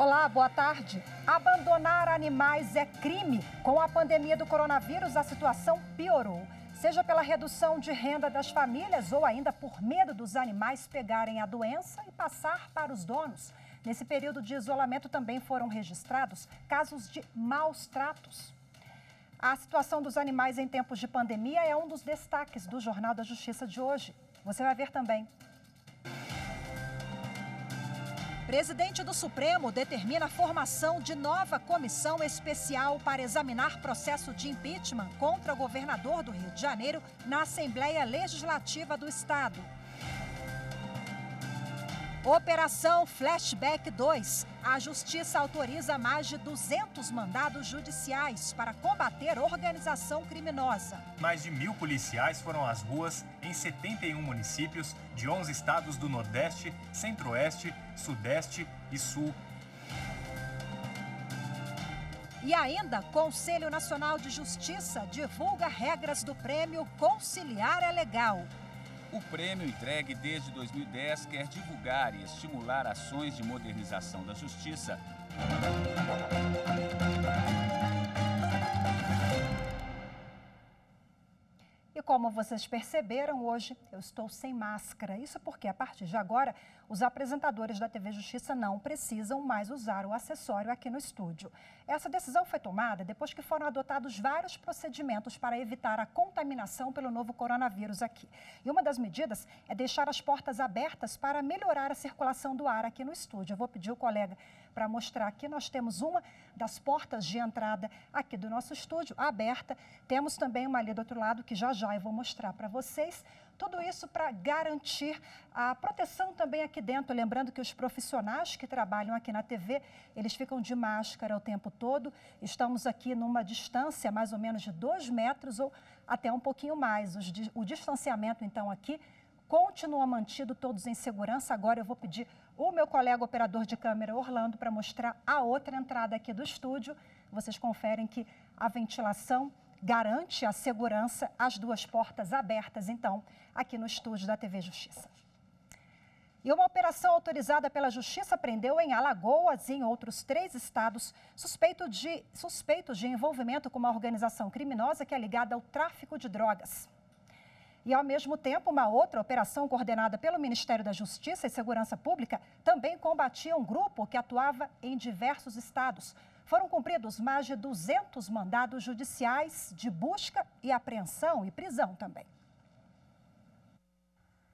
Olá, boa tarde. Abandonar animais é crime. Com a pandemia do coronavírus, a situação piorou. Seja pela redução de renda das famílias ou ainda por medo dos animais pegarem a doença e passar para os donos. Nesse período de isolamento também foram registrados casos de maus tratos. A situação dos animais em tempos de pandemia é um dos destaques do Jornal da Justiça de hoje. Você vai ver também. Presidente do Supremo determina a formação de nova comissão especial para examinar processo de impeachment contra o governador do Rio de Janeiro na Assembleia Legislativa do Estado. Operação Flashback 2. A Justiça autoriza mais de 200 mandados judiciais para combater organização criminosa. Mais de 1.000 policiais foram às ruas em 71 municípios de 11 estados do Nordeste, Centro-Oeste, Sudeste e Sul. E ainda, Conselho Nacional de Justiça divulga regras do prêmio Conciliar é Legal. O prêmio, entregue desde 2010, quer divulgar e estimular ações de modernização da justiça. E como vocês perceberam, hoje eu estou sem máscara. Isso porque, a partir de agora, os apresentadores da TV Justiça não precisam mais usar o acessório aqui no estúdio. Essa decisão foi tomada depois que foram adotados vários procedimentos para evitar a contaminação pelo novo coronavírus aqui. E uma das medidas é deixar as portas abertas para melhorar a circulação do ar aqui no estúdio. Eu vou pedir ao colega para mostrar aqui. Nós temos uma das portas de entrada aqui do nosso estúdio aberta. Temos também uma ali do outro lado que já eu vou mostrar para vocês. Tudo isso para garantir a proteção também aqui dentro. Lembrando que os profissionais que trabalham aqui na TV, eles ficam de máscara o tempo todo. Estamos aqui numa distância mais ou menos de 2 metros ou até um pouquinho mais. O distanciamento, então, aqui continua mantido, todos em segurança. Agora eu vou pedir o meu colega operador de câmera, Orlando, para mostrar a outra entrada aqui do estúdio. Vocês conferem que a ventilação garante a segurança, as 2 portas abertas, então, aqui no estúdio da TV Justiça. E uma operação autorizada pela Justiça prendeu em Alagoas e em outros 3 estados suspeitos de envolvimento com uma organização criminosa que é ligada ao tráfico de drogas. E, ao mesmo tempo, uma outra operação coordenada pelo Ministério da Justiça e Segurança Pública também combatia um grupo que atuava em diversos estados. Foram cumpridos mais de 200 mandados judiciais de busca e apreensão e prisão também.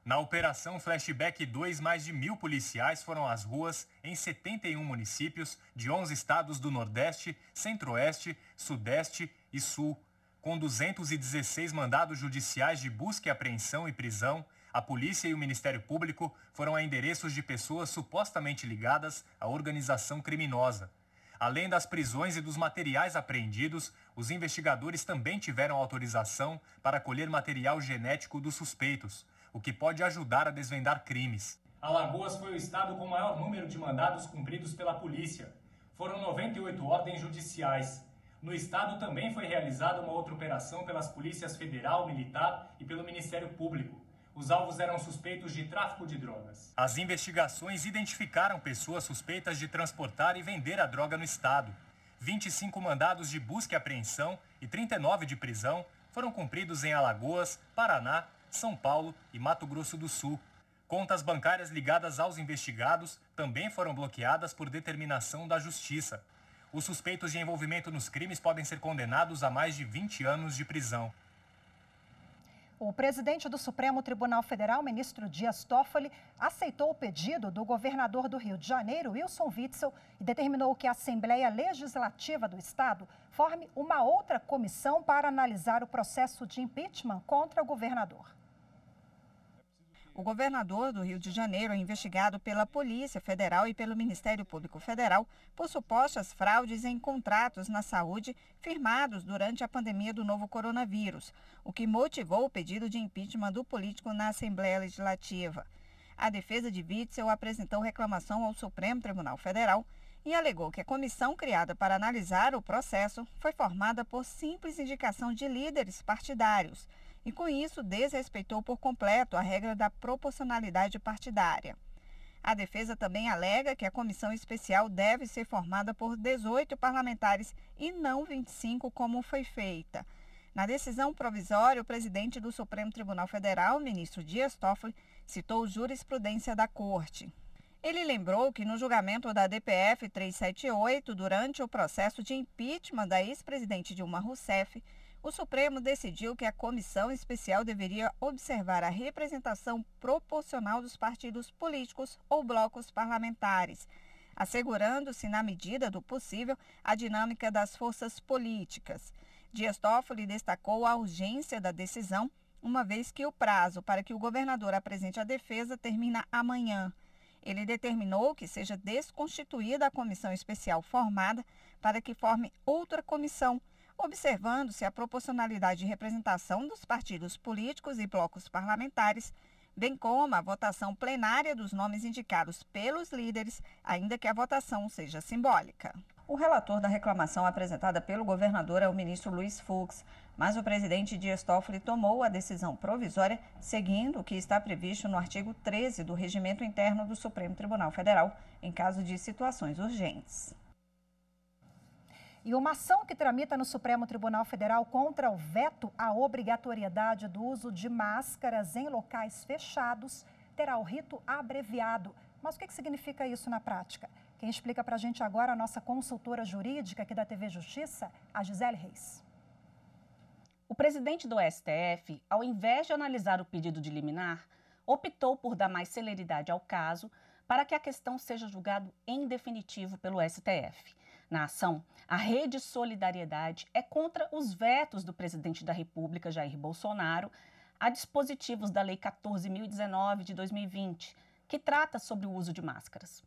Na Operação Flashback 2, mais de 1.000 policiais foram às ruas em 71 municípios de 11 estados do Nordeste, Centro-Oeste, Sudeste e Sul. Com 216 mandados judiciais de busca e apreensão e prisão, a polícia e o Ministério Público foram a endereços de pessoas supostamente ligadas à organização criminosa. Além das prisões e dos materiais apreendidos, os investigadores também tiveram autorização para colher material genético dos suspeitos, o que pode ajudar a desvendar crimes. Alagoas foi o estado com o maior número de mandados cumpridos pela polícia. Foram 98 ordens judiciais. No estado também foi realizada uma outra operação pelas polícias federal, militar e pelo Ministério Público. Os alvos eram suspeitos de tráfico de drogas. As investigações identificaram pessoas suspeitas de transportar e vender a droga no estado. 25 mandados de busca e apreensão e 39 de prisão foram cumpridos em Alagoas, Paraná, São Paulo e Mato Grosso do Sul. Contas bancárias ligadas aos investigados também foram bloqueadas por determinação da Justiça. Os suspeitos de envolvimento nos crimes podem ser condenados a mais de 20 anos de prisão. O presidente do Supremo Tribunal Federal, ministro Dias Toffoli, aceitou o pedido do governador do Rio de Janeiro, Wilson Witzel, e determinou que a Assembleia Legislativa do Estado forme uma outra comissão para analisar o processo de impeachment contra o governador. O governador do Rio de Janeiro é investigado pela Polícia Federal e pelo Ministério Público Federal por supostas fraudes em contratos na saúde firmados durante a pandemia do novo coronavírus, o que motivou o pedido de impeachment do político na Assembleia Legislativa. A defesa de Witzel apresentou reclamação ao Supremo Tribunal Federal e alegou que a comissão criada para analisar o processo foi formada por simples indicação de líderes partidários e, com isso, desrespeitou por completo a regra da proporcionalidade partidária. A defesa também alega que a comissão especial deve ser formada por 18 parlamentares e não 25, como foi feita. Na decisão provisória, o presidente do Supremo Tribunal Federal, ministro Dias Toffoli, citou jurisprudência da Corte. Ele lembrou que no julgamento da DPF 378, durante o processo de impeachment da ex-presidente Dilma Rousseff, o Supremo decidiu que a comissão especial deveria observar a representação proporcional dos partidos políticos ou blocos parlamentares, assegurando-se, na medida do possível, a dinâmica das forças políticas. Dias Toffoli destacou a urgência da decisão, uma vez que o prazo para que o governador apresente a defesa termina amanhã. Ele determinou que seja desconstituída a comissão especial formada para que forme outra comissão, observando-se a proporcionalidade de representação dos partidos políticos e blocos parlamentares, bem como a votação plenária dos nomes indicados pelos líderes, ainda que a votação seja simbólica. O relator da reclamação apresentada pelo governador é o ministro Luiz Fux, mas o presidente Dias Toffoli tomou a decisão provisória seguindo o que está previsto no artigo 13 do Regimento Interno do Supremo Tribunal Federal, em caso de situações urgentes. E uma ação que tramita no Supremo Tribunal Federal contra o veto à obrigatoriedade do uso de máscaras em locais fechados terá o rito abreviado. Mas o que significa isso na prática? Quem explica para a gente agora é a nossa consultora jurídica aqui da TV Justiça, a Gisele Reis. O presidente do STF, ao invés de analisar o pedido de liminar, optou por dar mais celeridade ao caso para que a questão seja julgada em definitivo pelo STF. Na ação, a Rede Solidariedade é contra os vetos do presidente da República, Jair Bolsonaro, a dispositivos da Lei 14.019 de 2020, que trata sobre o uso de máscaras.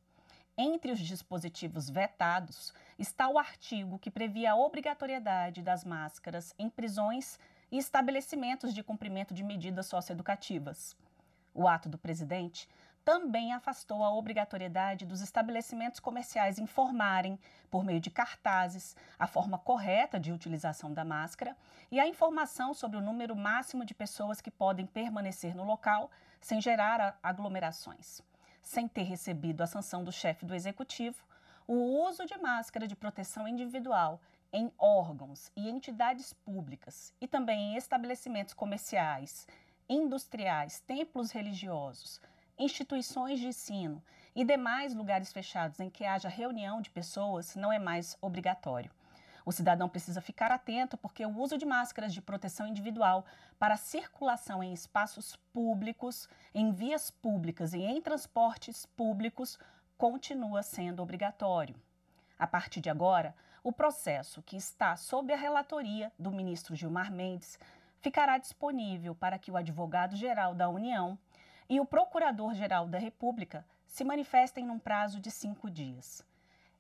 Entre os dispositivos vetados está o artigo que previa a obrigatoriedade das máscaras em prisões e estabelecimentos de cumprimento de medidas socioeducativas. O ato do presidente também afastou a obrigatoriedade dos estabelecimentos comerciais informarem, por meio de cartazes, a forma correta de utilização da máscara e a informação sobre o número máximo de pessoas que podem permanecer no local sem gerar aglomerações. Sem ter recebido a sanção do chefe do executivo, o uso de máscara de proteção individual em órgãos e entidades públicas e também em estabelecimentos comerciais, industriais, templos religiosos, instituições de ensino e demais lugares fechados em que haja reunião de pessoas não é mais obrigatório. O cidadão precisa ficar atento porque o uso de máscaras de proteção individual para circulação em espaços públicos, em vias públicas e em transportes públicos continua sendo obrigatório. A partir de agora, o processo, que está sob a relatoria do ministro Gilmar Mendes, ficará disponível para que o advogado-geral da União e o Procurador-Geral da República se manifestem num prazo de 5 dias.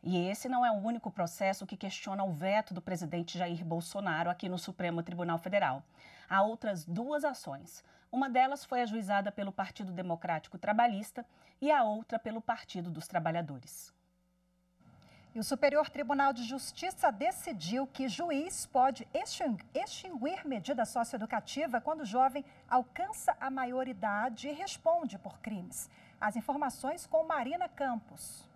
E esse não é o único processo que questiona o veto do presidente Jair Bolsonaro aqui no Supremo Tribunal Federal. Há outras 2 ações. Uma delas foi ajuizada pelo Partido Democrático Trabalhista e a outra pelo Partido dos Trabalhadores. E o Superior Tribunal de Justiça decidiu que juiz pode extinguir medida socioeducativa quando o jovem alcança a maioridade e responde por crimes. As informações com Marina Campos.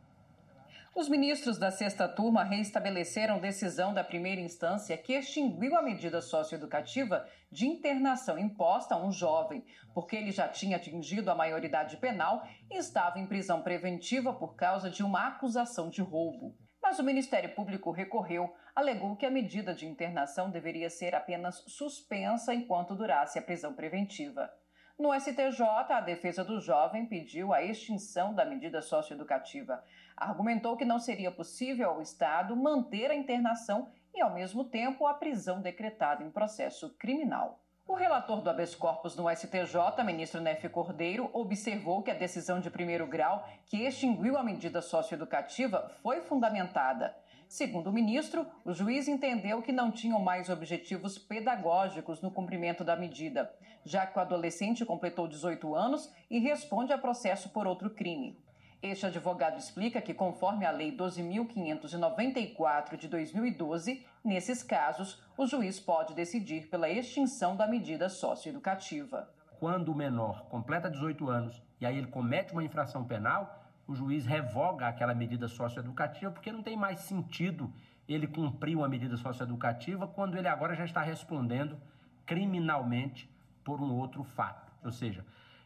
Os ministros da 6ª turma reestabeleceram decisão da primeira instância que extinguiu a medida socioeducativa de internação imposta a um jovem, porque ele já tinha atingido a maioridade penal e estava em prisão preventiva por causa de uma acusação de roubo. Mas o Ministério Público recorreu, alegou que a medida de internação deveria ser apenas suspensa enquanto durasse a prisão preventiva. No STJ, a defesa do jovem pediu a extinção da medida socioeducativa. Argumentou que não seria possível ao Estado manter a internação e, ao mesmo tempo, a prisão decretada em processo criminal. O relator do habeas corpus no STJ, ministro Nefe Cordeiro, observou que a decisão de primeiro grau, que extinguiu a medida socioeducativa, foi fundamentada. Segundo o ministro, o juiz entendeu que não tinham mais objetivos pedagógicos no cumprimento da medida, já que o adolescente completou 18 anos e responde a processo por outro crime. Este advogado explica que, conforme a Lei 12.594 de 2012, nesses casos, o juiz pode decidir pela extinção da medida socioeducativa. Quando o menor completa 18 anos e aí ele comete uma infração penal, o juiz revoga aquela medida socioeducativa, porque não tem mais sentido ele cumprir uma medida socioeducativa quando ele agora já está respondendo criminalmente por um outro fato. Ou seja,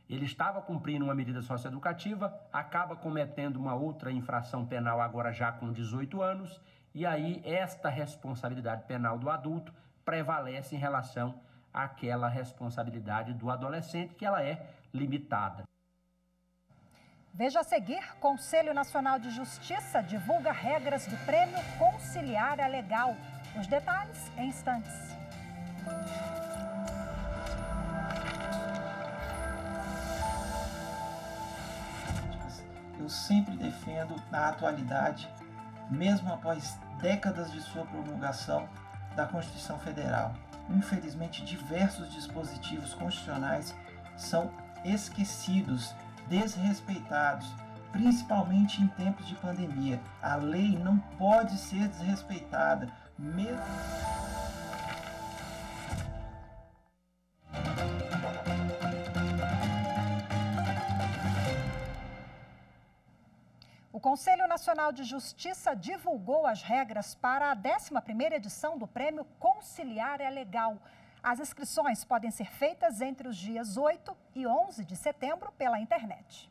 ele estava cumprindo uma medida socioeducativa, acaba cometendo uma outra infração penal agora já com 18 anos, e aí esta responsabilidade penal do adulto prevalece em relação àquela responsabilidade do adolescente, que ela é limitada. Veja a seguir, Conselho Nacional de Justiça divulga regras do Prêmio Conciliar Legal. Os detalhes em instantes. Eu sempre defendo, na atualidade, mesmo após décadas de sua promulgação, da Constituição Federal. Infelizmente, diversos dispositivos constitucionais são esquecidos, desrespeitados, principalmente em tempos de pandemia. A lei não pode ser desrespeitada, mesmo... O Conselho Nacional de Justiça divulgou as regras para a 11ª edição do Prêmio Conciliar Legal. As inscrições podem ser feitas entre os dias 8 e 11 de setembro pela internet.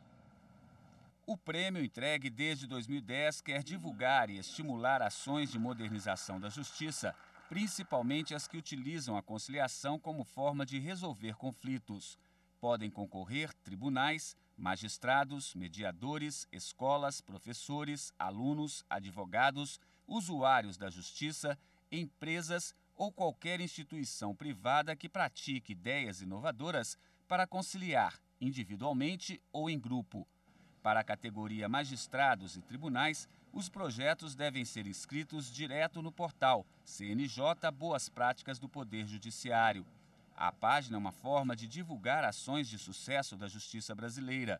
O prêmio, entregue desde 2010, quer divulgar e estimular ações de modernização da justiça, principalmente as que utilizam a conciliação como forma de resolver conflitos. Podem concorrer tribunais, magistrados, mediadores, escolas, professores, alunos, advogados, usuários da justiça, empresas ou qualquer instituição privada que pratique ideias inovadoras para conciliar, individualmente ou em grupo. Para a categoria magistrados e tribunais, os projetos devem ser inscritos direto no portal CNJ Boas Práticas do Poder Judiciário. A página é uma forma de divulgar ações de sucesso da justiça brasileira.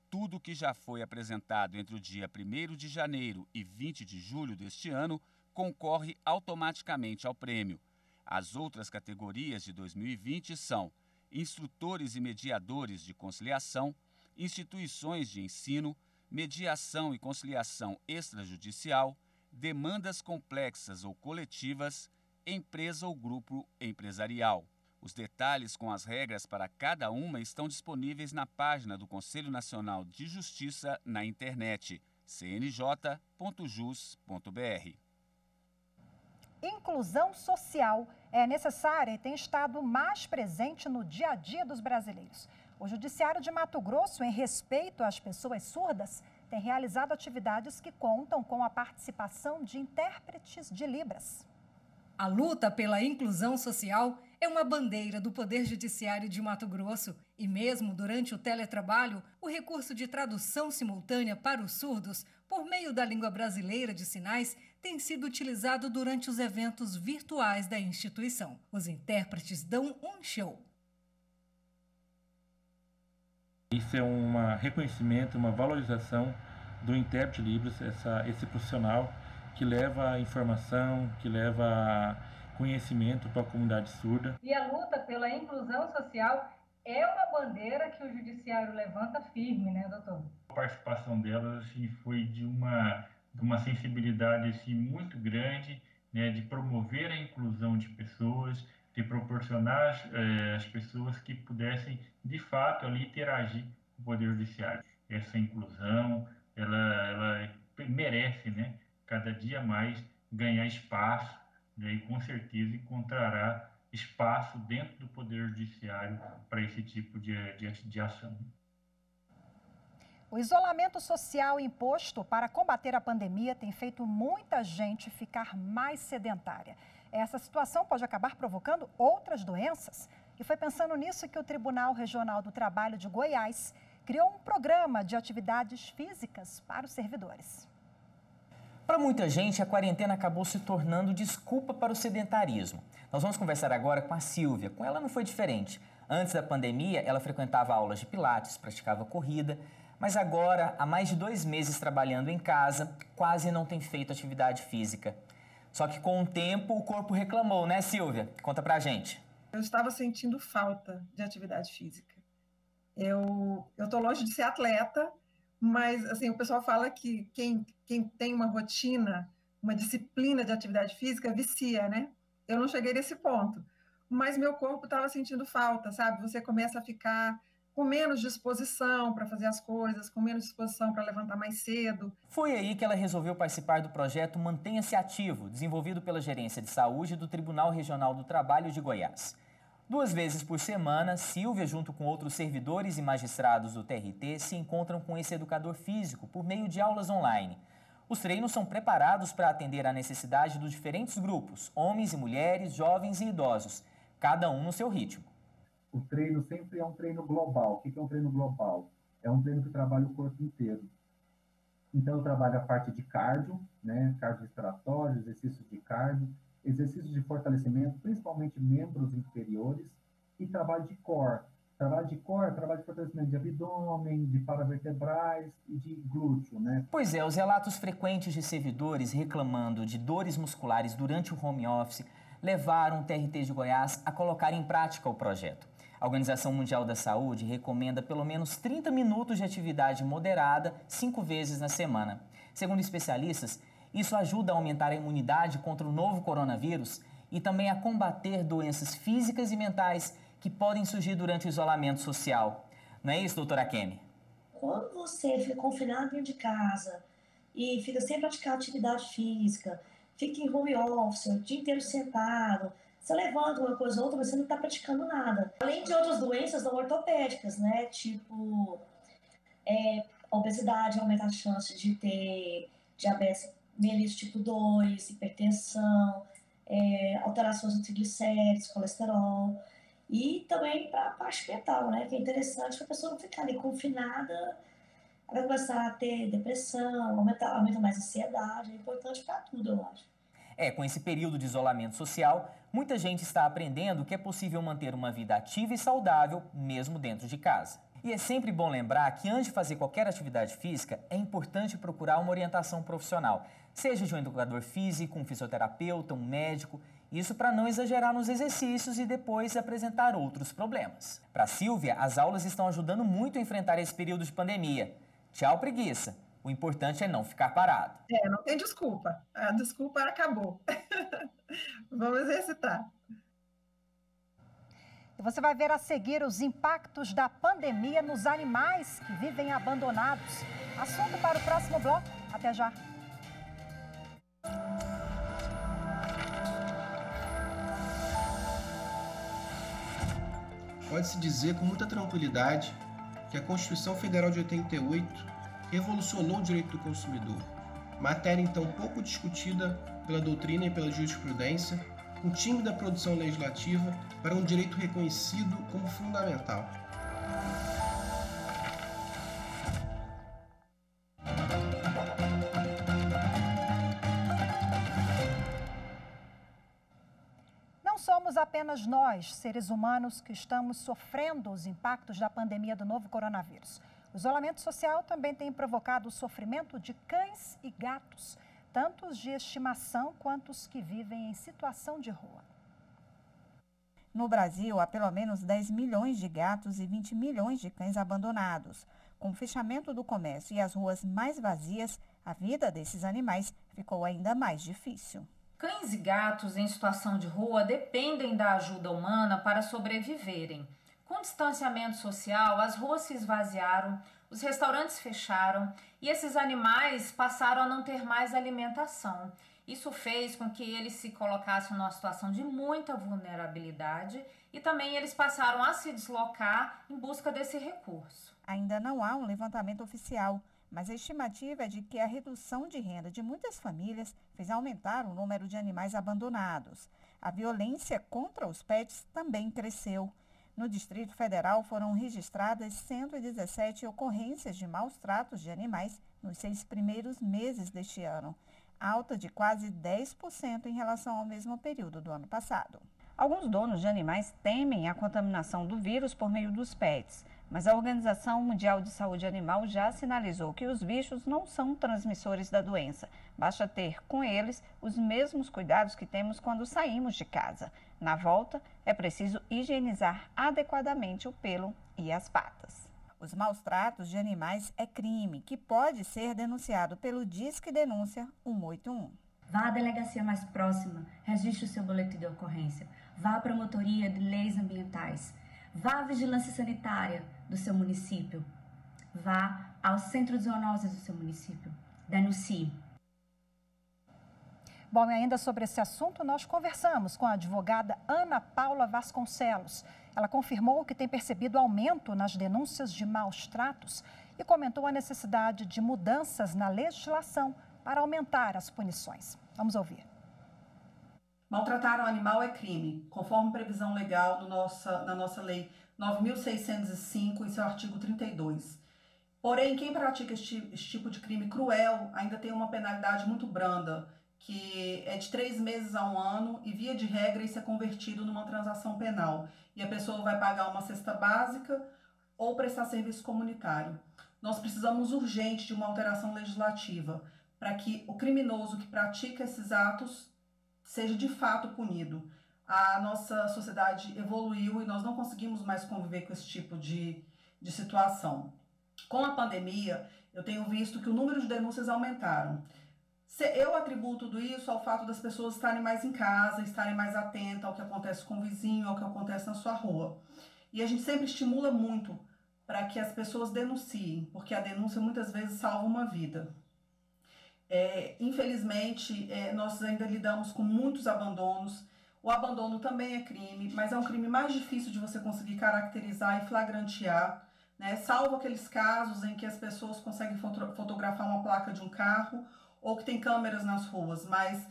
Tudo que já foi apresentado entre o dia 1º de janeiro e 20 de julho deste ano concorre automaticamente ao prêmio. As outras categorias de 2020 são instrutores e mediadores de conciliação, instituições de ensino, mediação e conciliação extrajudicial, demandas complexas ou coletivas, empresa ou grupo empresarial. Os detalhes com as regras para cada uma estão disponíveis na página do Conselho Nacional de Justiça na internet, cnj.jus.br. Inclusão social é necessária e tem estado mais presente no dia a dia dos brasileiros. O Judiciário de Mato Grosso, em respeito às pessoas surdas, tem realizado atividades que contam com a participação de intérpretes de Libras. A luta pela inclusão social é uma bandeira do Poder Judiciário de Mato Grosso e mesmo durante o teletrabalho, o recurso de tradução simultânea para os surdos, por meio da língua brasileira de sinais, tem sido utilizado durante os eventos virtuais da instituição. Os intérpretes dão um show. Isso é um reconhecimento, uma valorização do intérprete Libras, esse profissional que leva informação, que leva conhecimento para a comunidade surda. E a luta pela inclusão social é uma bandeira que o Judiciário levanta firme, né, doutor? A participação delas assim, foi de uma sensibilidade assim, muito grande, né, de promover a inclusão de pessoas, de proporcionar às pessoas que pudessem, de fato, ali interagir com o Poder Judiciário. Essa inclusão, ela merece, né, cada dia mais ganhar espaço, né, e com certeza encontrará espaço dentro do Poder Judiciário para esse tipo de ação. O isolamento social imposto para combater a pandemia tem feito muita gente ficar mais sedentária. Essa situação pode acabar provocando outras doenças. E foi pensando nisso que o Tribunal Regional do Trabalho de Goiás criou um programa de atividades físicas para os servidores. Para muita gente, a quarentena acabou se tornando desculpa para o sedentarismo. Nós vamos conversar agora com a Silvia. Com ela não foi diferente. Antes da pandemia, ela frequentava aulas de pilates, praticava corrida, mas agora, há mais de 2 meses trabalhando em casa, quase não tem feito atividade física. Só que com o tempo, o corpo reclamou, né, Silvia? Conta pra gente. Eu estava sentindo falta de atividade física. Eu tô longe de ser atleta, Mas, assim, o pessoal fala que quem tem uma rotina, uma disciplina de atividade física, vicia, né? Eu não cheguei nesse ponto, mas meu corpo estava sentindo falta, sabe? Você começa a ficar com menos disposição para fazer as coisas, com menos disposição para levantar mais cedo. Foi aí que ela resolveu participar do projeto Mantenha-se Ativo, desenvolvido pela Gerência de Saúde do Tribunal Regional do Trabalho de Goiás. 2 vezes por semana, Silvia, junto com outros servidores e magistrados do TRT, se encontram com esse educador físico por meio de aulas online. Os treinos são preparados para atender à necessidade dos diferentes grupos, homens e mulheres, jovens e idosos, cada um no seu ritmo. O treino sempre é um treino global. O que é um treino global? É um treino que trabalha o corpo inteiro. Então, eu trabalho a parte de cardio, né? Cardio respiratório, exercícios de cardio, exercícios de fortalecimento, principalmente membros inferiores, e trabalho de core. Trabalho de core, trabalho de fortalecimento de abdômen, de paravertebrais e de glúteo, né? Pois é, os relatos frequentes de servidores reclamando de dores musculares durante o home office levaram o TRT de Goiás a colocar em prática o projeto. A Organização Mundial da Saúde recomenda pelo menos 30 minutos de atividade moderada 5 vezes na semana. Segundo especialistas, isso ajuda a aumentar a imunidade contra o novo coronavírus e também a combater doenças físicas e mentais que podem surgir durante o isolamento social. Não é isso, doutora Kemi? Quando você fica confinado dentro de casa e fica sem praticar atividade física, fica em home office, o dia inteiro sentado, você levanta uma coisa ou outra, mas você não está praticando nada. Além de outras doenças não ortopédicas, né? Tipo, obesidade aumenta a chance de ter diabetes mellitus tipo 2, hipertensão, alterações no triglicérides, colesterol. E também para a parte mental, né? Que é interessante para a pessoa não ficar ali confinada, ela vai começar a ter depressão, aumenta mais a ansiedade, é importante para tudo, eu acho. Com esse período de isolamento social, muita gente está aprendendo que é possível manter uma vida ativa e saudável, mesmo dentro de casa. E é sempre bom lembrar que antes de fazer qualquer atividade física, é importante procurar uma orientação profissional, seja de um educador físico, um fisioterapeuta, um médico, isso para não exagerar nos exercícios e depois apresentar outros problemas. Para Silvia, as aulas estão ajudando muito a enfrentar esse período de pandemia. Tchau, preguiça! O importante é não ficar parado. Não tem desculpa. A desculpa acabou. Vamos exercitar. Você vai ver a seguir os impactos da pandemia nos animais que vivem abandonados. Assunto para o próximo bloco. Até já. Pode-se dizer com muita tranquilidade que a Constituição Federal de 88 revolucionou o direito do consumidor, matéria então pouco discutida pela doutrina e pela jurisprudência, um time da produção legislativa para um direito reconhecido como fundamental. Não somos apenas nós, seres humanos, que estamos sofrendo os impactos da pandemia do novo coronavírus. O isolamento social também tem provocado o sofrimento de cães e gatos, tanto os de estimação quanto os que vivem em situação de rua. No Brasil, há pelo menos 10 milhões de gatos e 20 milhões de cães abandonados. Com o fechamento do comércio e as ruas mais vazias, a vida desses animais ficou ainda mais difícil. Cães e gatos em situação de rua dependem da ajuda humana para sobreviverem. Com o distanciamento social, as ruas se esvaziaram, os restaurantes fecharam e esses animais passaram a não ter mais alimentação. Isso fez com que eles se colocassem numa situação de muita vulnerabilidade e também eles passaram a se deslocar em busca desse recurso. Ainda não há um levantamento oficial, mas a estimativa é de que a redução de renda de muitas famílias fez aumentar o número de animais abandonados. A violência contra os pets também cresceu. No Distrito Federal foram registradas 117 ocorrências de maus tratos de animais nos 6 primeiros meses deste ano, alta de quase 10% em relação ao mesmo período do ano passado. Alguns donos de animais temem a contaminação do vírus por meio dos pets, mas a Organização Mundial de Saúde Animal já sinalizou que os bichos não são transmissores da doença. Basta ter com eles os mesmos cuidados que temos quando saímos de casa. Na volta, é preciso higienizar adequadamente o pelo e as patas. Os maus tratos de animais é crime, que pode ser denunciado pelo Disque Denúncia 181. Vá à delegacia mais próxima, registre o seu boletim de ocorrência. Vá à promotoria de leis ambientais. Vá à vigilância sanitária do seu município. Vá ao centro de zoonoses do seu município. Denuncie. Bom, e ainda sobre esse assunto, nós conversamos com a advogada Ana Paula Vasconcelos. Ela confirmou que tem percebido aumento nas denúncias de maus tratos e comentou a necessidade de mudanças na legislação para aumentar as punições. Vamos ouvir. Maltratar um animal é crime, conforme previsão legal na nossa Lei 9.605, em seu artigo 32. Porém, quem pratica esse tipo de crime cruel ainda tem uma penalidade muito branda, que é de 3 meses a 1 ano e, via de regra, isso é convertido numa transação penal. E a pessoa vai pagar uma cesta básica ou prestar serviço comunitário. Nós precisamos urgente de uma alteração legislativa para que o criminoso que pratica esses atos seja de fato punido. A nossa sociedade evoluiu e nós não conseguimos mais conviver com esse tipo de situação. Com a pandemia, eu tenho visto que o número de denúncias aumentaram. Eu atribuo tudo isso ao fato das pessoas estarem mais em casa, estarem mais atentas ao que acontece com o vizinho, ao que acontece na sua rua. E a gente sempre estimula muito para que as pessoas denunciem, porque a denúncia muitas vezes salva uma vida. Infelizmente, nós ainda lidamos com muitos abandonos. O abandono também é crime, mas é um crime mais difícil de você conseguir caracterizar e flagrantear, né? Salvo aqueles casos em que as pessoas conseguem fotografar uma placa de um carro ou que tem câmeras nas ruas, mas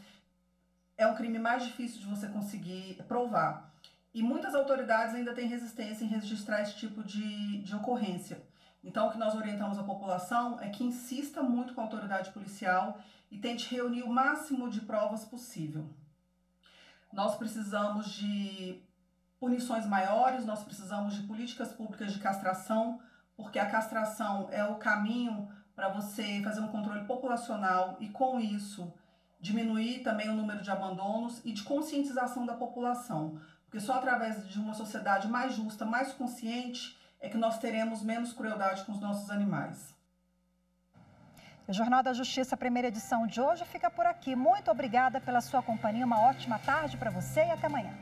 é um crime mais difícil de você conseguir provar. E muitas autoridades ainda têm resistência em registrar esse tipo de ocorrência. Então, o que nós orientamos a população é que insista muito com a autoridade policial e tente reunir o máximo de provas possível. Nós precisamos de punições maiores, nós precisamos de políticas públicas de castração, porque a castração é o caminho para você fazer um controle populacional e, com isso, diminuir também o número de abandonos e de conscientização da população. Porque só através de uma sociedade mais justa, mais consciente, é que nós teremos menos crueldade com os nossos animais. O Jornal da Justiça, primeira edição de hoje, fica por aqui. Muito obrigada pela sua companhia, uma ótima tarde para você e até amanhã.